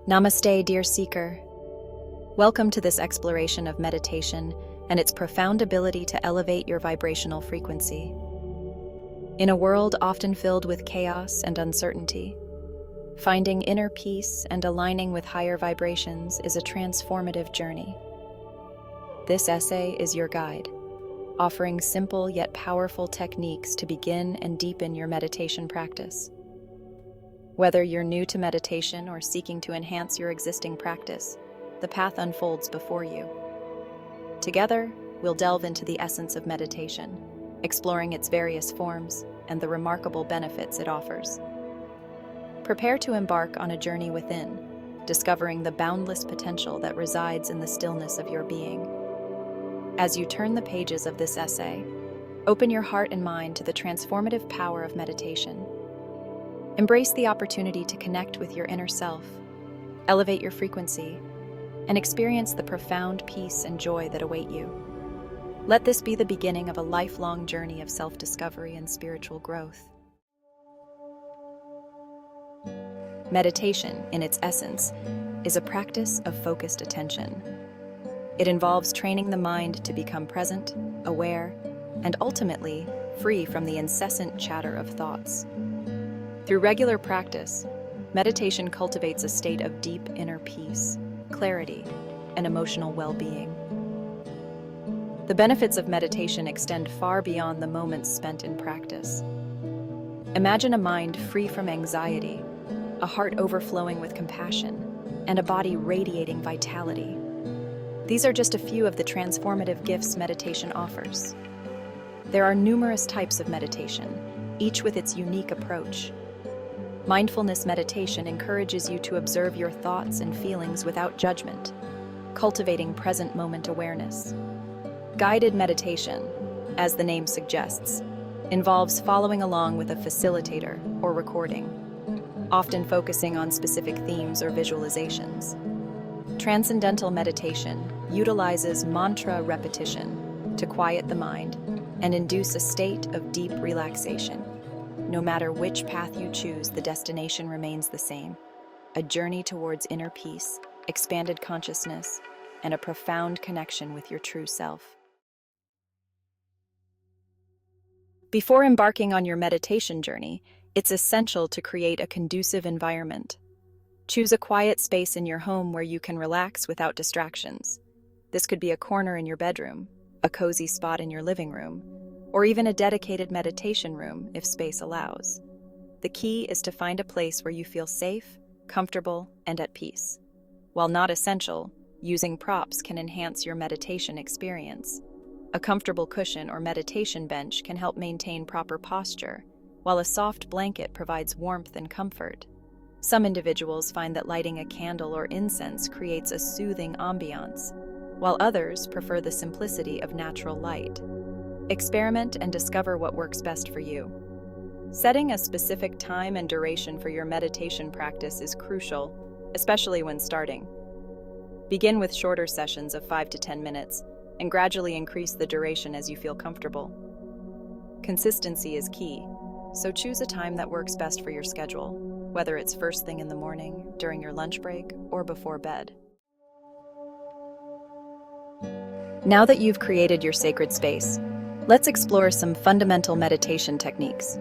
Namaste, dear seeker. Welcome to this exploration of meditation and its profound ability to elevate your vibrational frequency. In a world often filled with chaos and uncertainty, finding inner peace and aligning with higher vibrations is a transformative journey. This essay is your guide, offering simple yet powerful techniques to begin and deepen your meditation practice. Whether you're new to meditation or seeking to enhance your existing practice, the path unfolds before you. Together, we'll delve into the essence of meditation, exploring its various forms and the remarkable benefits it offers. Prepare to embark on a journey within, discovering the boundless potential that resides in the stillness of your being. As you turn the pages of this essay, open your heart and mind to the transformative power of meditation. Embrace the opportunity to connect with your inner self, elevate your frequency, and experience the profound peace and joy that await you. Let this be the beginning of a lifelong journey of self-discovery and spiritual growth. Meditation, in its essence, is a practice of focused attention. It involves training the mind to become present, aware, and ultimately free from the incessant chatter of thoughts. Through regular practice, meditation cultivates a state of deep inner peace, clarity, and emotional well-being. The benefits of meditation extend far beyond the moments spent in practice. Imagine a mind free from anxiety, a heart overflowing with compassion, and a body radiating vitality. These are just a few of the transformative gifts meditation offers. There are numerous types of meditation, each with its unique approach. Mindfulness meditation encourages you to observe your thoughts and feelings without judgment, cultivating present moment awareness. Guided meditation, as the name suggests, involves following along with a facilitator or recording, often focusing on specific themes or visualizations. Transcendental meditation utilizes mantra repetition to quiet the mind and induce a state of deep relaxation. No matter which path you choose, the destination remains the same: a journey towards inner peace, expanded consciousness, and a profound connection with your true self. Before embarking on your meditation journey, it's essential to create a conducive environment. Choose a quiet space in your home where you can relax without distractions. This could be a corner in your bedroom, a cozy spot in your living room, or even a dedicated meditation room if space allows. The key is to find a place where you feel safe, comfortable, and at peace. While not essential, using props can enhance your meditation experience. A comfortable cushion or meditation bench can help maintain proper posture, while a soft blanket provides warmth and comfort. Some individuals find that lighting a candle or incense creates a soothing ambiance, while others prefer the simplicity of natural light. Experiment and discover what works best for you. Setting a specific time and duration for your meditation practice is crucial, especially when starting. Begin with shorter sessions of 5 to 10 minutes and gradually increase the duration as you feel comfortable. Consistency is key, so choose a time that works best for your schedule, whether it's first thing in the morning, during your lunch break, or before bed. Now that you've created your sacred space, let's explore some fundamental meditation techniques.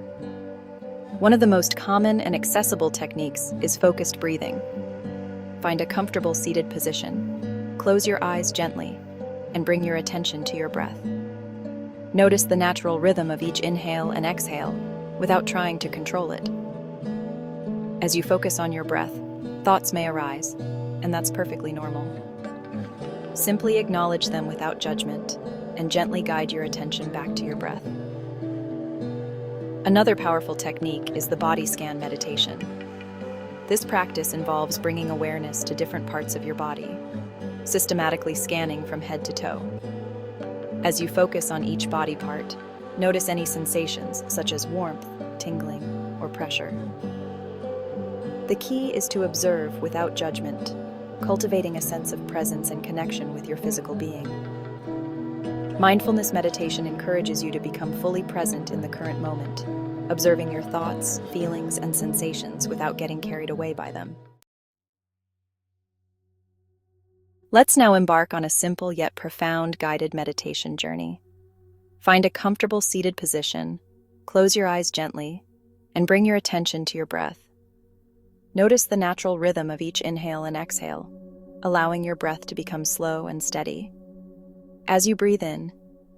One of the most common and accessible techniques is focused breathing. Find a comfortable seated position, close your eyes gently, and bring your attention to your breath. Notice the natural rhythm of each inhale and exhale without trying to control it. As you focus on your breath, thoughts may arise, and that's perfectly normal. Simply acknowledge them without judgment and gently guide your attention back to your breath. Another powerful technique is the body scan meditation. This practice involves bringing awareness to different parts of your body, systematically scanning from head to toe. As you focus on each body part, notice any sensations such as warmth, tingling, or pressure. The key is to observe without judgment, cultivating a sense of presence and connection with your physical being. Mindfulness meditation encourages you to become fully present in the current moment, observing your thoughts, feelings, and sensations without getting carried away by them. Let's now embark on a simple yet profound guided meditation journey. Find a comfortable seated position, close your eyes gently, and bring your attention to your breath. Notice the natural rhythm of each inhale and exhale, allowing your breath to become slow and steady. As you breathe in,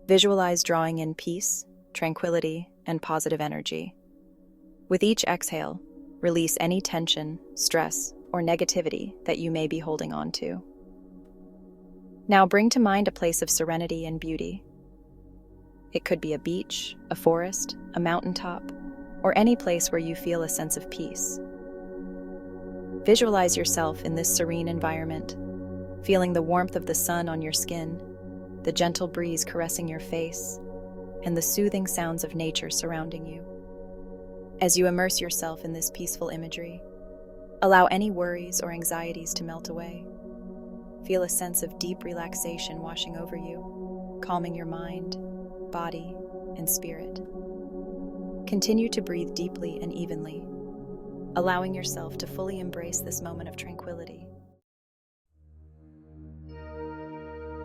visualize drawing in peace, tranquility, and positive energy. With each exhale, release any tension, stress, or negativity that you may be holding on to. Now bring to mind a place of serenity and beauty. It could be a beach, a forest, a mountaintop, or any place where you feel a sense of peace. Visualize yourself in this serene environment, feeling the warmth of the sun on your skin, the gentle breeze caressing your face, and the soothing sounds of nature surrounding you. As you immerse yourself in this peaceful imagery, allow any worries or anxieties to melt away. Feel a sense of deep relaxation washing over you, calming your mind, body, and spirit. Continue to breathe deeply and evenly, allowing yourself to fully embrace this moment of tranquility.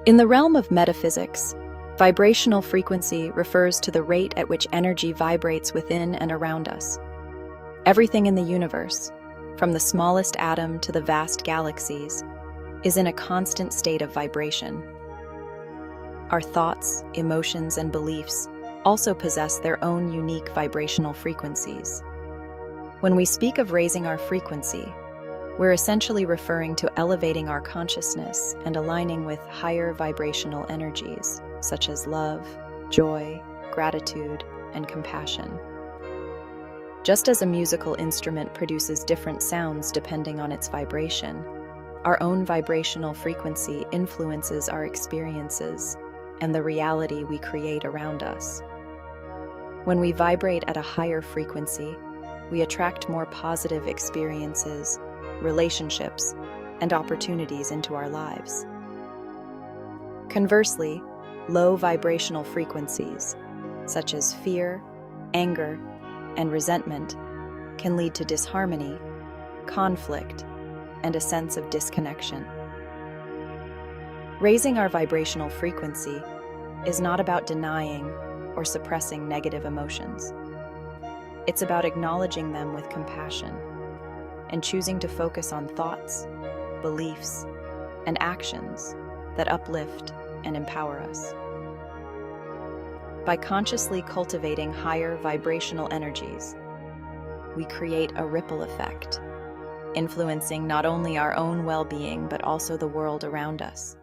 In the realm of metaphysics, vibrational frequency refers to the rate at which energy vibrates within and around us. Everything in the universe, from the smallest atom to the vast galaxies, is in a constant state of vibration. Our thoughts, emotions, and beliefs also possess their own unique vibrational frequencies. When we speak of raising our frequency, we're essentially referring to elevating our consciousness and aligning with higher vibrational energies, such as love, joy, gratitude, and compassion. Just as a musical instrument produces different sounds depending on its vibration, our own vibrational frequency influences our experiences and the reality we create around us. When we vibrate at a higher frequency, we attract more positive experiences, relationships, and opportunities into our lives. Conversely, low vibrational frequencies, such as fear, anger, and resentment, can lead to disharmony, conflict, and a sense of disconnection. Raising our vibrational frequency is not about denying or suppressing negative emotions. It's about acknowledging them with compassion and choosing to focus on thoughts, beliefs, and actions that uplift and empower us. By consciously cultivating higher vibrational energies, we create a ripple effect, influencing not only our own well-being but also the world around us.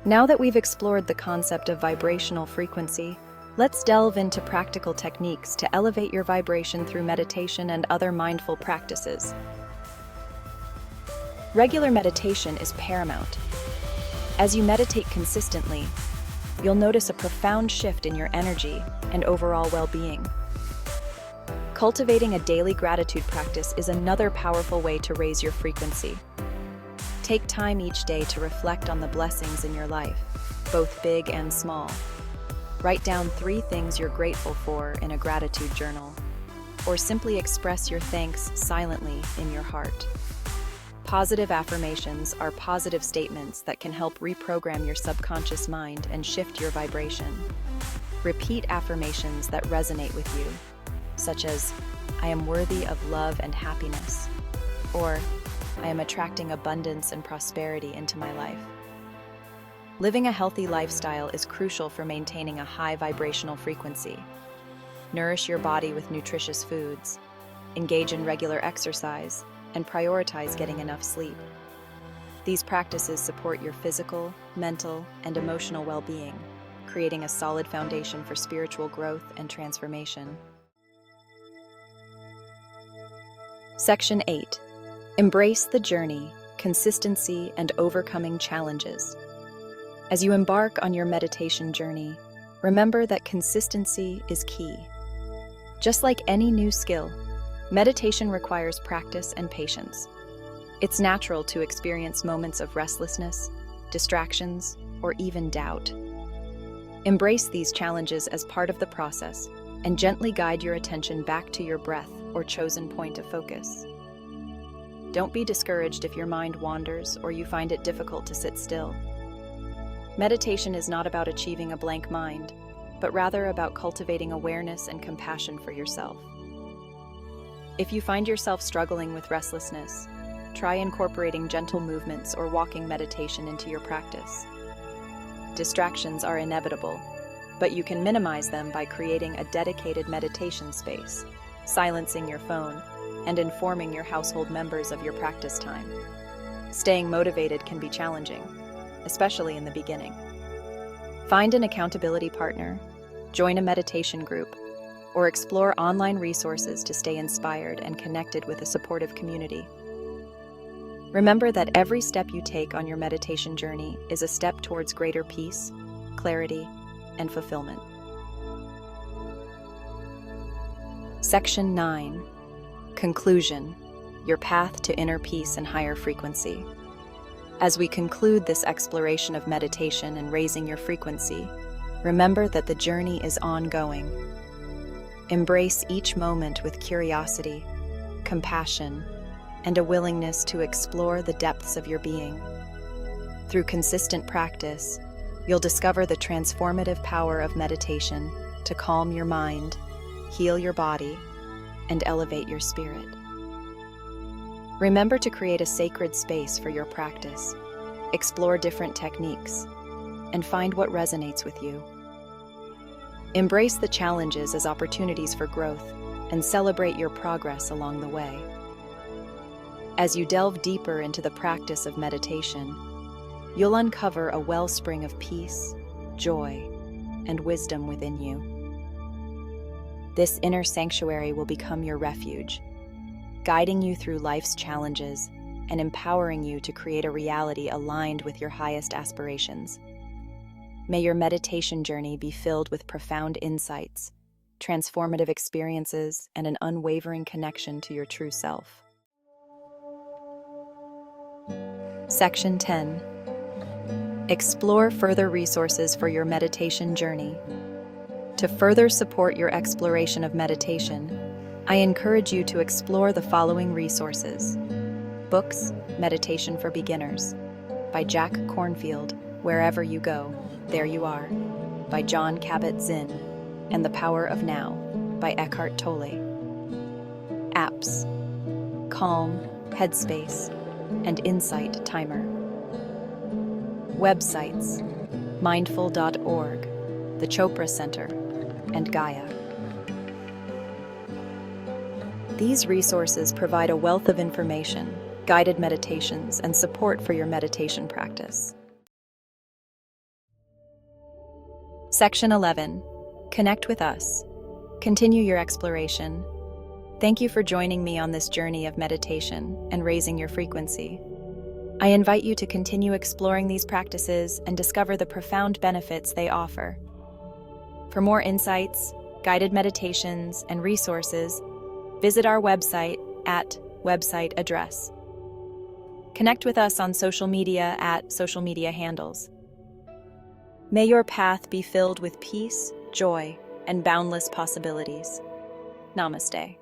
Now that we've explored the concept of vibrational frequency, let's delve into practical techniques to elevate your vibration through meditation and other mindful practices. Regular meditation is paramount. As you meditate consistently, you'll notice a profound shift in your energy and overall well-being. Cultivating a daily gratitude practice is another powerful way to raise your frequency. Take time each day to reflect on the blessings in your life, both big and small. Write down 3 things you're grateful for in a gratitude journal, or simply express your thanks silently in your heart. Positive affirmations are positive statements that can help reprogram your subconscious mind and shift your vibration. Repeat affirmations that resonate with you, such as, "I am worthy of love and happiness," or "I am attracting abundance and prosperity into my life." Living a healthy lifestyle is crucial for maintaining a high vibrational frequency. Nourish your body with nutritious foods, engage in regular exercise, and prioritize getting enough sleep. These practices support your physical, mental, and emotional well-being, creating a solid foundation for spiritual growth and transformation. Section 8. Embrace the journey, consistency, and overcoming challenges. As you embark on your meditation journey, remember that consistency is key. Just like any new skill, meditation requires practice and patience. It's natural to experience moments of restlessness, distractions, or even doubt. Embrace these challenges as part of the process and gently guide your attention back to your breath or chosen point of focus. Don't be discouraged if your mind wanders or you find it difficult to sit still. Meditation is not about achieving a blank mind, but rather about cultivating awareness and compassion for yourself. If you find yourself struggling with restlessness, try incorporating gentle movements or walking meditation into your practice. Distractions are inevitable, but you can minimize them by creating a dedicated meditation space, silencing your phone, and informing your household members of your practice time. Staying motivated can be challenging, especially in the beginning. Find an accountability partner, join a meditation group, or explore online resources to stay inspired and connected with a supportive community. Remember that every step you take on your meditation journey is a step towards greater peace, clarity, and fulfillment. Section 9. Conclusion: Your path to inner peace and higher frequency. As we conclude this exploration of meditation and raising your frequency, remember that the journey is ongoing. Embrace each moment with curiosity, compassion, and a willingness to explore the depths of your being. Through consistent practice, you'll discover the transformative power of meditation to calm your mind, heal your body, and elevate your spirit. Remember to create a sacred space for your practice, explore different techniques, and find what resonates with you. Embrace the challenges as opportunities for growth and celebrate your progress along the way. As you delve deeper into the practice of meditation, you'll uncover a wellspring of peace, joy, and wisdom within you. This inner sanctuary will become your refuge, guiding you through life's challenges and empowering you to create a reality aligned with your highest aspirations. May your meditation journey be filled with profound insights, transformative experiences, and an unwavering connection to your true self. Section 10. Explore further resources for your meditation journey. To further support your exploration of meditation, I encourage you to explore the following resources. Books, Meditation for Beginners, by Jack Kornfield, Wherever You Go, There You Are, by John Kabat-Zinn, and The Power of Now, by Eckhart Tolle. Apps: Calm, Headspace, and Insight Timer. Websites: mindful.org, the Chopra Center, and Gaia. These resources provide a wealth of information, guided meditations, and support for your meditation practice. Section 11. Connect with us. Continue your exploration. Thank you for joining me on this journey of meditation and raising your frequency. I invite you to continue exploring these practices and discover the profound benefits they offer. For more insights, guided meditations, and resources, visit our website at website address. Connect with us on social media at social media handles. May your path be filled with peace, joy, and boundless possibilities. Namaste.